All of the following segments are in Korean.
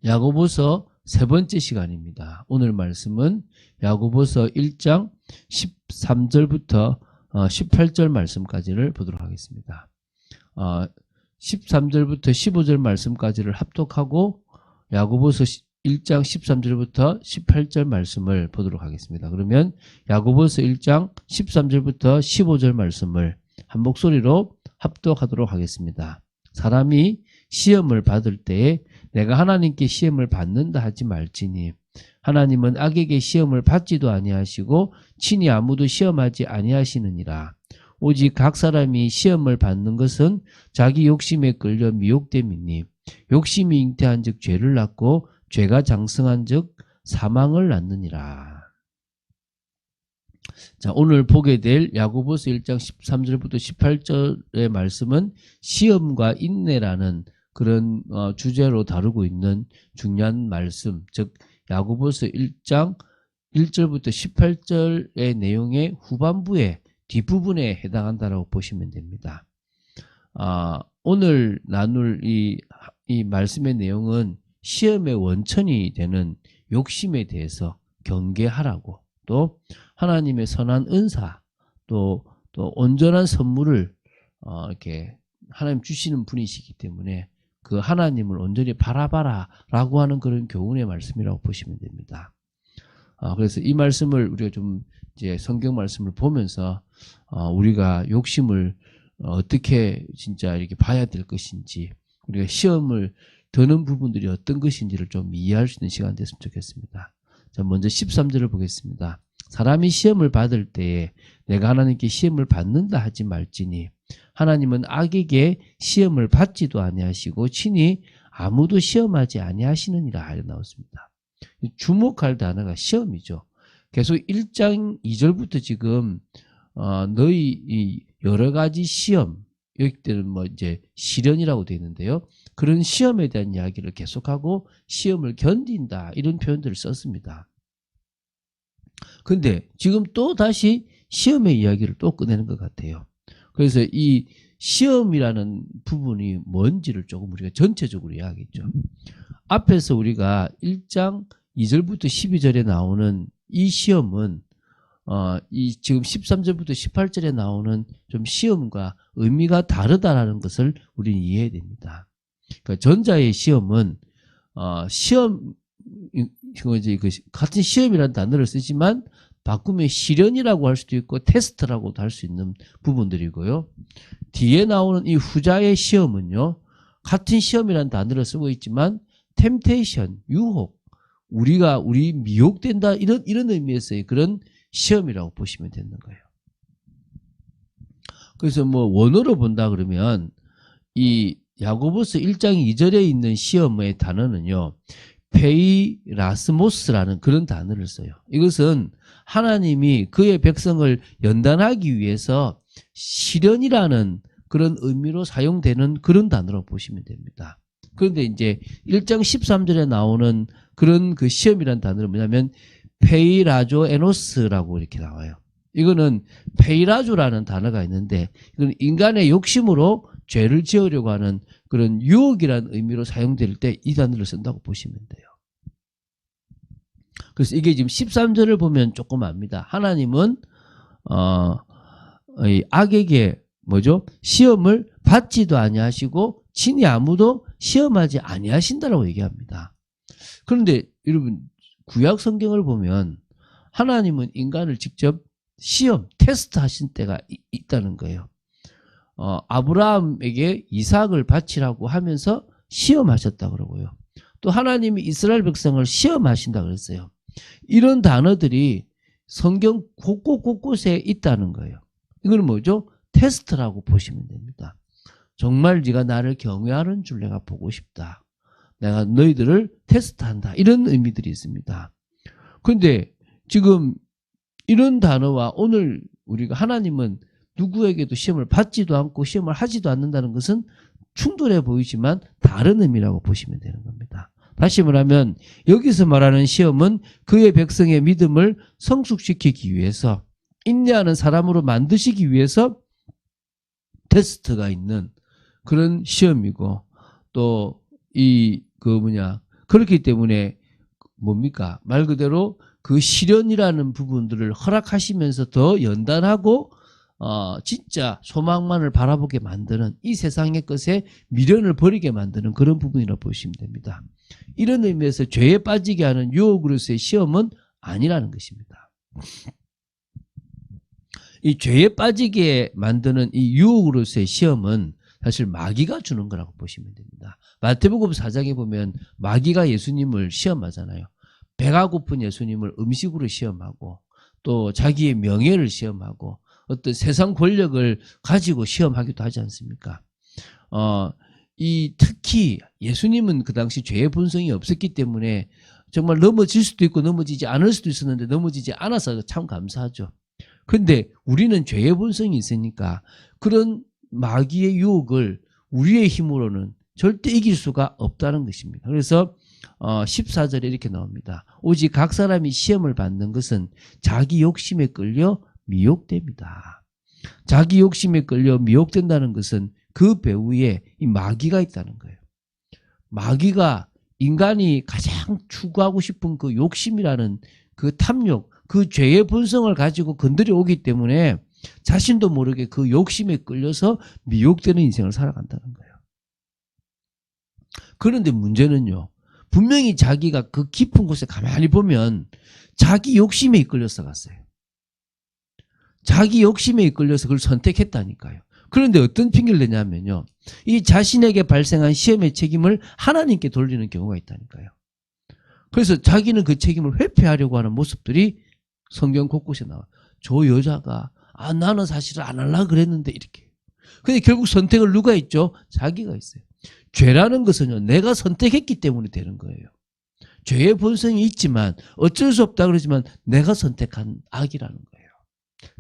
야고보서 세 번째 시간입니다. 오늘 말씀은 야고보서 1장 13절부터 18절 말씀까지를 보도록 하겠습니다. 13절부터 15절 말씀까지를 합독하고 야고보서 1장 13절부터 18절 말씀을 보도록 하겠습니다. 그러면 야고보서 1장 13절부터 15절 말씀을 한 목소리로 합독하도록 하겠습니다. 사람이 시험을 받을 때에 내가 하나님께 시험을 받는다 하지 말지니 하나님은 악에게 시험을 받지도 아니하시고 친히 아무도 시험하지 아니하시느니라. 오직 각 사람이 시험을 받는 것은 자기 욕심에 끌려 미혹됨이니 욕심이 잉태한 즉 죄를 낳고 죄가 장성한 즉 사망을 낳느니라. 자, 오늘 보게 될 야고보서 1장 13절부터 18절의 말씀은 시험과 인내라는 그런 주제로 다루고 있는 중요한 말씀, 즉 야고보서 1장 1절부터 18절의 내용의 후반부에 뒷부분에 해당한다라고 보시면 됩니다. 오늘 나눌 이 말씀의 내용은 시험의 원천이 되는 욕심에 대해서 경계하라고, 또 하나님의 선한 은사, 또 온전한 선물을 이렇게 하나님 주시는 분이시기 때문에 그 하나님을 온전히 바라봐라라고 하는 그런 교훈의 말씀이라고 보시면 됩니다. 그래서 이 말씀을 우리가 좀 이제 성경 말씀을 보면서 우리가 욕심을 어떻게 진짜 이렇게 봐야 될 것인지, 우리가 시험을 드는 부분들이 어떤 것인지를 좀 이해할 수 있는 시간 됐으면 좋겠습니다. 자, 먼저 13절을 보겠습니다. 사람이 시험을 받을 때에 내가 하나님께 시험을 받는다 하지 말지니 하나님은 악에게 시험을 받지도 아니하시고 친히 아무도 시험하지 아니하시느니라 하여 나왔습니다. 주목할 단어가 시험이죠. 계속 1장 2절부터 지금 너희 여러 가지 시험, 여기 때는 뭐 이제 시련이라고 되어 있는데요. 그런 시험에 대한 이야기를 계속하고 시험을 견딘다 이런 표현들을 썼습니다. 근데 지금 또 다시 시험의 이야기를 또 꺼내는 것 같아요. 그래서 이 시험이라는 부분이 뭔지를 조금 우리가 전체적으로 이야기했죠. 앞에서 우리가 1장 2절부터 12절에 나오는 이 시험은 이 지금 13절부터 18절에 나오는 좀 시험과 의미가 다르다라는 것을 우리는 이해해야 됩니다. 그러니까 전자의 시험은 시험 같은 시험이라는 단어를 쓰지만 바꾸면 시련이라고 할 수도 있고 테스트라고도 할 수 있는 부분들이고요. 뒤에 나오는 이 후자의 시험은요, 같은 시험이라는 단어를 쓰고 있지만 템테이션, 유혹, 우리 미혹된다 이런 의미에서의 그런 시험이라고 보시면 되는 거예요. 그래서 뭐 원어로 본다 그러면 이 야고보서 1장 2절에 있는 시험의 단어는요, 페이라스모스라는 그런 단어를 써요. 이것은 하나님이 그의 백성을 연단하기 위해서 시련이라는 그런 의미로 사용되는 그런 단어로 보시면 됩니다. 그런데 이제 1장 13절에 나오는 그런 그 시험이라는 단어는 뭐냐면 페이라조 에노스라고 이렇게 나와요. 이거는 페이라조라는 단어가 있는데 이건 인간의 욕심으로 죄를 지으려고 하는 그런 유혹이라는 의미로 사용될 때 이 단어를 쓴다고 보시면 돼요. 그래서 이게 지금 13절을 보면 조금 압니다. 하나님은 악에게 시험을 받지도 아니하시고 친히 아무도 시험하지 아니하신다라고 얘기합니다. 그런데 여러분 구약 성경을 보면 하나님은 인간을 직접 시험, 테스트 하신 때가 있다는 거예요. 아브라함에게 이삭을 바치라고 하면서 시험하셨다 그러고요. 또 하나님이 이스라엘 백성을 시험하신다 그랬어요. 이런 단어들이 성경 곳곳에 있다는 거예요. 이건 뭐죠? 테스트라고 보시면 됩니다. 정말 네가 나를 경외하는 줄 내가 보고 싶다. 내가 너희들을 테스트한다. 이런 의미들이 있습니다. 그런데 지금 이런 단어와 오늘 우리가 하나님은 누구에게도 시험을 받지도 않고 시험을 하지도 않는다는 것은 충돌해 보이지만 다른 의미라고 보시면 되는 겁니다. 다시 말하면 여기서 말하는 시험은 그의 백성의 믿음을 성숙시키기 위해서 인내하는 사람으로 만드시기 위해서 테스트가 있는 그런 시험이고 또 그렇기 때문에 뭡니까? 말 그대로 그 시련이라는 부분들을 허락하시면서 더 연단하고 진짜 소망만을 바라보게 만드는 이 세상의 것에 미련을 버리게 만드는 그런 부분이라고 보시면 됩니다. 이런 의미에서 죄에 빠지게 하는 유혹으로서의 시험은 아니라는 것입니다. 이 죄에 빠지게 만드는 이 유혹으로서의 시험은 사실 마귀가 주는 거라고 보시면 됩니다. 마태복음 4장에 보면 마귀가 예수님을 시험하잖아요. 배가 고픈 예수님을 음식으로 시험하고 또 자기의 명예를 시험하고 어떤 세상 권력을 가지고 시험하기도 하지 않습니까? 특히 예수님은 그 당시 죄의 본성이 없었기 때문에 정말 넘어질 수도 있고 넘어지지 않을 수도 있었는데 넘어지지 않아서 참 감사하죠. 그런데 우리는 죄의 본성이 있으니까 그런 마귀의 유혹을 우리의 힘으로는 절대 이길 수가 없다는 것입니다. 그래서 14절에 이렇게 나옵니다. 오직 각 사람이 시험을 받는 것은 자기 욕심에 끌려 미혹됩니다. 자기 욕심에 끌려 미혹된다는 것은 그 배후에 이 마귀가 있다는 거예요. 마귀가 인간이 가장 추구하고 싶은 그 욕심이라는 그 탐욕, 그 죄의 본성을 가지고 건드려 오기 때문에 자신도 모르게 그 욕심에 끌려서 미혹되는 인생을 살아간다는 거예요. 그런데 문제는요. 분명히 자기가 그 깊은 곳에 가만히 보면 자기 욕심에 이끌려서 갔어요. 자기 욕심에 이끌려서 그걸 선택했다니까요. 그런데 어떤 핑계를 내냐면요. 이 자신에게 발생한 시험의 책임을 하나님께 돌리는 경우가 있다니까요. 그래서 자기는 그 책임을 회피하려고 하는 모습들이 성경 곳곳에 나와요. 저 여자가 나는 사실은 안 하려고 그랬는데 이렇게. 근데 결국 선택을 누가 했죠? 자기가 했어요. 죄라는 것은요. 내가 선택했기 때문에 되는 거예요. 죄의 본성이 있지만 어쩔 수 없다 그러지만 내가 선택한 악이라는 거예요.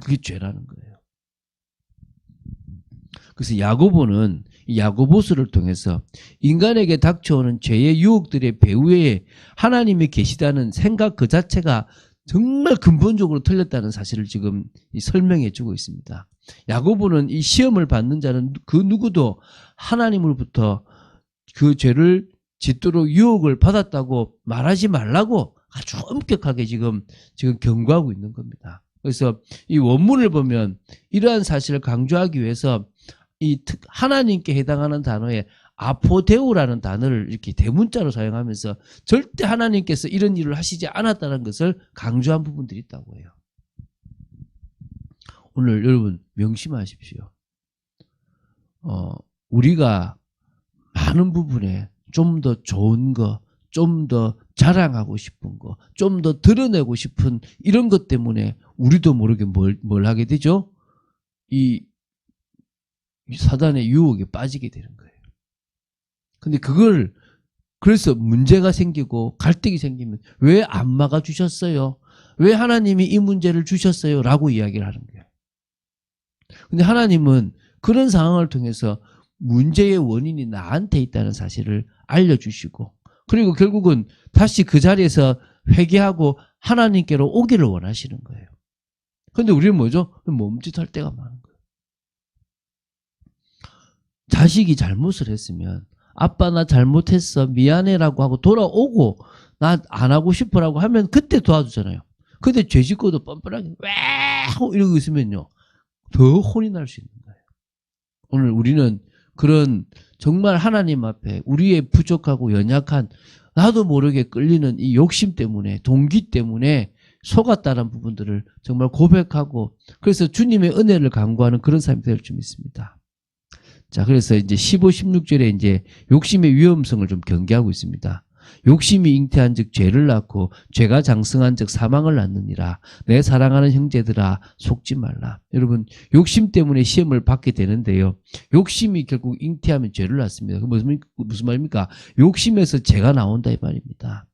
그게 죄라는 거예요. 그래서 야고보는 이 야고보서를 통해서 인간에게 닥쳐오는 죄의 유혹들의 배후에 하나님이 계시다는 생각 그 자체가 정말 근본적으로 틀렸다는 사실을 지금 설명해 주고 있습니다. 야고보는 이 시험을 받는 자는 그 누구도 하나님으로부터 그 죄를 짓도록 유혹을 받았다고 말하지 말라고 아주 엄격하게 지금 경고하고 있는 겁니다. 그래서 이 원문을 보면 이러한 사실을 강조하기 위해서 이 하나님께 해당하는 단어에 아포데우라는 단어를 이렇게 대문자로 사용하면서 절대 하나님께서 이런 일을 하시지 않았다는 것을 강조한 부분들이 있다고 해요. 오늘 여러분 명심하십시오. 우리가 많은 부분에 좀 더 좋은 거, 좀 더 자랑하고 싶은 거, 좀 더 드러내고 싶은 이런 것 때문에 우리도 모르게 뭘 하게 되죠? 이 사단의 유혹에 빠지게 되는 거예요. 근데 그래서 문제가 생기고 갈등이 생기면 왜 안 막아주셨어요? 왜 하나님이 이 문제를 주셨어요? 라고 이야기를 하는 거예요. 근데 하나님은 그런 상황을 통해서 문제의 원인이 나한테 있다는 사실을 알려주시고 그리고 결국은 다시 그 자리에서 회개하고 하나님께로 오기를 원하시는 거예요. 그런데 우리는 뭐죠? 몸짓할 때가 많은 거예요. 자식이 잘못을 했으면 아빠 나 잘못했어 미안해라고 하고 돌아오고 나 안 하고 싶어라고 하면 그때 도와주잖아요. 근데 죄 짓고도 뻔뻔하게 왜 하고 이러고 있으면요 더 혼이 날 수 있는 거예요. 오늘 우리는 그런 정말 하나님 앞에 우리의 부족하고 연약한 나도 모르게 끌리는 이 욕심 때문에 동기 때문에 속았다는 부분들을 정말 고백하고 그래서 주님의 은혜를 간구하는 그런 삶이 될 줄 믿습니다. 자, 그래서 이제 15, 16절에 이제 욕심의 위험성을 좀 경계하고 있습니다. 욕심이 잉태한 즉 죄를 낳고 죄가 장성한 즉 사망을 낳느니라. 내 사랑하는 형제들아 속지 말라. 여러분 욕심 때문에 시험을 받게 되는데요. 욕심이 결국 잉태하면 죄를 낳습니다. 그 무슨 말입니까? 욕심에서 죄가 나온다 이 말입니다.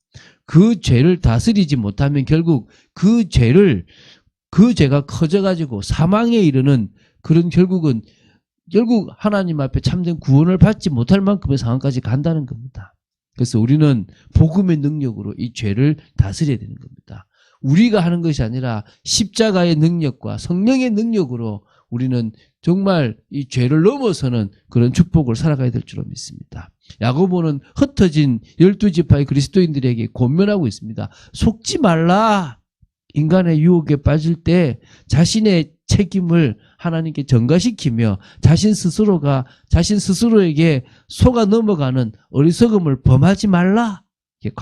그 죄를 다스리지 못하면 결국 그 죄가 커져가지고 사망에 이르는 그런 결국 하나님 앞에 참된 구원을 받지 못할 만큼의 상황까지 간다는 겁니다. 그래서 우리는 복음의 능력으로 이 죄를 다스려야 되는 겁니다. 우리가 하는 것이 아니라 십자가의 능력과 성령의 능력으로 우리는 정말 이 죄를 넘어서는 그런 축복을 살아가야 될 줄로 믿습니다. 야고보는 흩어진 12지파의 그리스도인들에게 권면하고 있습니다. 속지 말라. 인간의 유혹에 빠질 때 자신의 책임을 하나님께 전가시키며 자신 스스로에게 속아 넘어가는 어리석음을 범하지 말라. 이렇게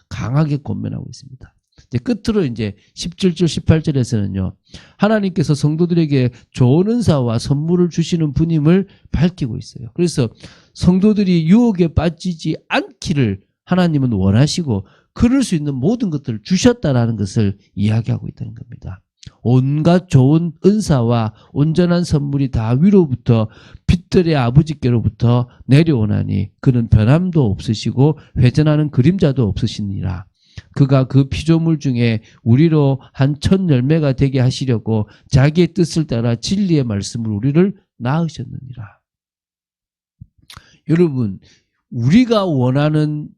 강하게 권면하고 있습니다. 이제 끝으로 이제 17절, 18절에서는요, 하나님께서 성도들에게 좋은 은사와 선물을 주시는 분임을 밝히고 있어요. 그래서 성도들이 유혹에 빠지지 않기를 하나님은 원하시고, 그럴 수 있는 모든 것들을 주셨다라는 것을 이야기하고 있다는 겁니다. 온갖 좋은 은사와 온전한 선물이 다 위로부터 빛들의 아버지께로부터 내려오나니 그는 변함도 없으시고 회전하는 그림자도 없으시니라. 그가 그 피조물 중에 우리로 한 첫 열매가 되게 하시려고 자기의 뜻을 따라 진리의 말씀을 우리를 낳으셨느니라. 여러분, 우리가 원하는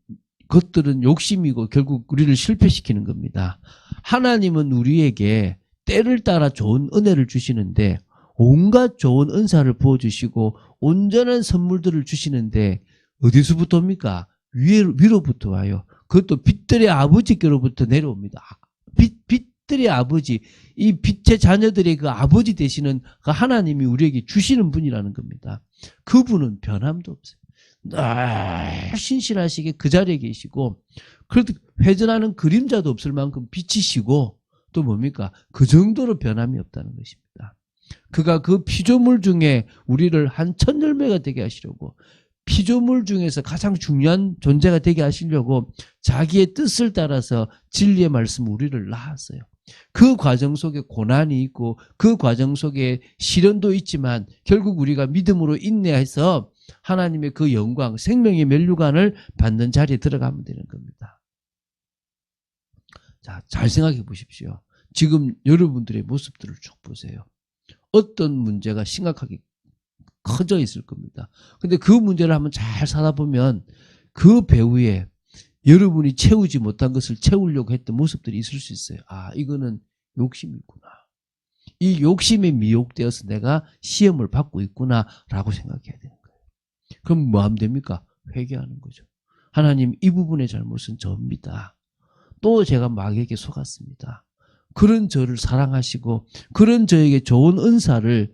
것들은 욕심이고 결국 우리를 실패시키는 겁니다. 하나님은 우리에게 때를 따라 좋은 은혜를 주시는데 온갖 좋은 은사를 부어주시고 온전한 선물들을 주시는데 어디서부터입니까? 위로부터 와요. 그것도 빛들의 아버지께로부터 내려옵니다. 빛들의 아버지, 이 빛의 자녀들의 그 아버지 되시는 그 하나님이 우리에게 주시는 분이라는 겁니다. 그분은 변함도 없어요. 신실하시게 그 자리에 계시고, 그래도 회전하는 그림자도 없을 만큼 빛이시고, 또 뭡니까? 그 정도로 변함이 없다는 것입니다. 그가 그 피조물 중에 우리를 한 첫 열매가 되게 하시려고, 피조물 중에서 가장 중요한 존재가 되게 하시려고 자기의 뜻을 따라서 진리의 말씀 우리를 낳았어요. 그 과정 속에 고난이 있고 그 과정 속에 시련도 있지만 결국 우리가 믿음으로 인내해서 하나님의 그 영광, 생명의 면류관을 받는 자리에 들어가면 되는 겁니다. 자, 잘 생각해 보십시오. 지금 여러분들의 모습들을 쭉 보세요. 어떤 문제가 심각하게 커져 있을 겁니다. 근데 그 문제를 한번 잘 살아보면 그 배후에 여러분이 채우지 못한 것을 채우려고 했던 모습들이 있을 수 있어요. 아, 이거는 욕심이구나. 이 욕심에 미혹되어서 내가 시험을 받고 있구나 라고 생각해야 되는 거예요. 그럼 뭐 하면 됩니까? 회개하는 거죠. 하나님, 이 부분의 잘못은 저입니다. 또 제가 마귀에게 속았습니다. 그런 저를 사랑하시고 그런 저에게 좋은 은사를,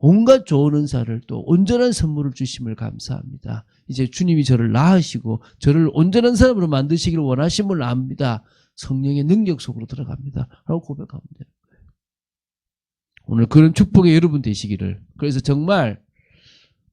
온갖 좋은 은사를 또 온전한 선물을 주심을 감사합니다. 이제 주님이 저를 낳으시고 저를 온전한 사람으로 만드시기를 원하심을 압니다. 성령의 능력 속으로 들어갑니다. 라고 고백하면 되는 거예요. 오늘 그런 축복의 여러분 되시기를. 그래서 정말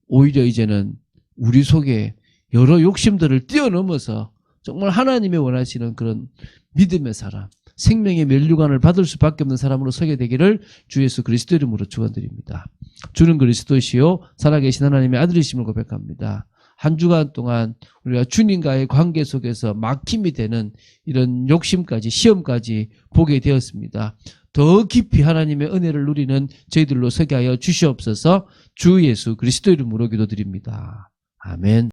오히려 이제는 우리 속에 여러 욕심들을 뛰어넘어서 정말 하나님의 원하시는 그런 믿음의 사람, 생명의 면류관을 받을 수밖에 없는 사람으로 서게 되기를 주 예수 그리스도 이름으로 축원드립니다. 주는 그리스도시요 살아계신 하나님의 아들이심을 고백합니다. 한 주간 동안 우리가 주님과의 관계 속에서 막힘이 되는 이런 욕심까지, 시험까지 보게 되었습니다. 더 깊이 하나님의 은혜를 누리는 저희들로 서게 하여 주시옵소서. 주 예수 그리스도 이름으로 기도드립니다. 아멘.